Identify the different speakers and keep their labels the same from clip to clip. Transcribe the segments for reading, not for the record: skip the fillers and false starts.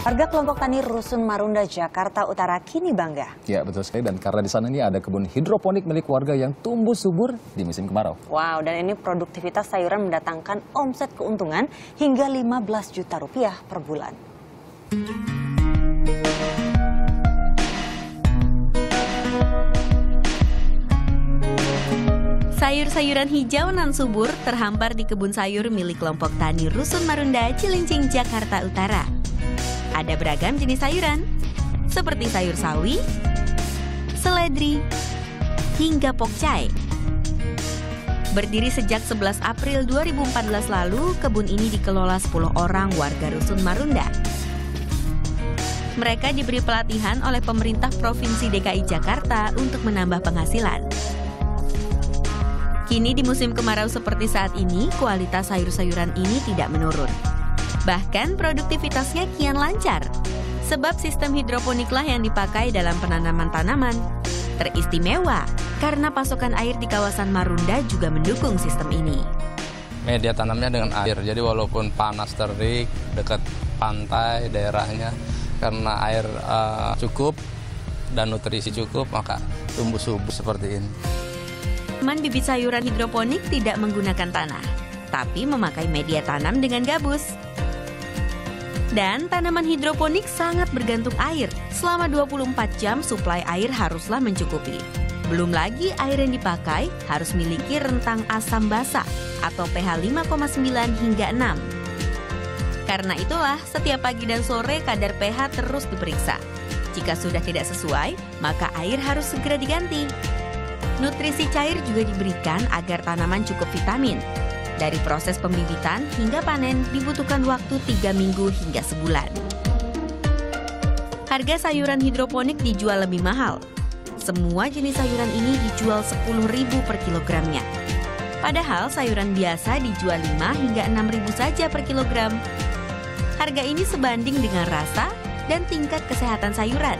Speaker 1: Warga kelompok tani Rusun Marunda, Jakarta Utara kini bangga.
Speaker 2: Ya, betul sekali. Dan karena di sana ini ada kebun hidroponik milik warga yang tumbuh subur di musim kemarau.
Speaker 1: Wow, dan ini produktivitas sayuran mendatangkan omset keuntungan hingga 15 juta rupiah per bulan.
Speaker 3: Sayur-sayuran hijau nan subur terhampar di kebun sayur milik kelompok tani Rusun Marunda, Cilincing, Jakarta Utara. Ada beragam jenis sayuran, seperti sayur sawi, seledri, hingga pokcai. Berdiri sejak 11 April 2014 lalu, kebun ini dikelola 10 orang warga Rusun Marunda. Mereka diberi pelatihan oleh pemerintah Provinsi DKI Jakarta untuk menambah penghasilan. Kini di musim kemarau seperti saat ini, kualitas sayur-sayuran ini tidak menurun. Bahkan produktivitasnya kian lancar, sebab sistem hidroponiklah yang dipakai dalam penanaman tanaman. Teristimewa karena pasokan air di kawasan Marunda juga mendukung sistem ini.
Speaker 4: Media tanamnya dengan air, jadi walaupun panas terik, dekat pantai daerahnya, karena air cukup dan nutrisi cukup, maka tumbuh subur seperti ini.
Speaker 3: Tanaman bibit sayuran hidroponik tidak menggunakan tanah, tapi memakai media tanam dengan gabus. Dan tanaman hidroponik sangat bergantung air. Selama 24 jam suplai air haruslah mencukupi. Belum lagi air yang dipakai harus memiliki rentang asam basa atau pH 5,9 hingga 6. Karena itulah setiap pagi dan sore kadar pH terus diperiksa. Jika sudah tidak sesuai, maka air harus segera diganti. Nutrisi cair juga diberikan agar tanaman cukup vitamin. Dari proses pembibitan hingga panen dibutuhkan waktu 3 minggu hingga sebulan. Harga sayuran hidroponik dijual lebih mahal. Semua jenis sayuran ini dijual 10.000 per kilogramnya. Padahal sayuran biasa dijual 5 hingga 6.000 saja per kilogram. Harga ini sebanding dengan rasa dan tingkat kesehatan sayuran.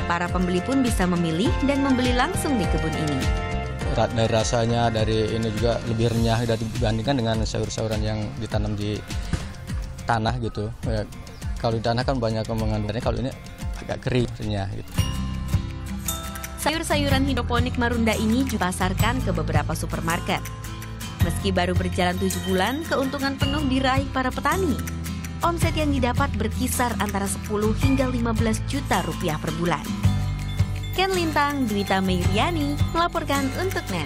Speaker 3: Para pembeli pun bisa memilih dan membeli langsung di kebun ini.
Speaker 5: Dari rasanya, dari ini juga lebih renyah dibandingkan dengan sayur-sayuran yang ditanam di tanah gitu. Ya, kalau di tanah kan banyak mengandungnya, kalau ini agak kering, renyah gitu.
Speaker 3: Sayur-sayuran hidroponik Marunda ini dipasarkan ke beberapa supermarket. Meski baru berjalan 7 bulan, keuntungan penuh diraih para petani. Omset yang didapat berkisar antara 10 hingga 15 juta rupiah per bulan. Ken Lintang, Dwita Meiriani melaporkan untuk NET.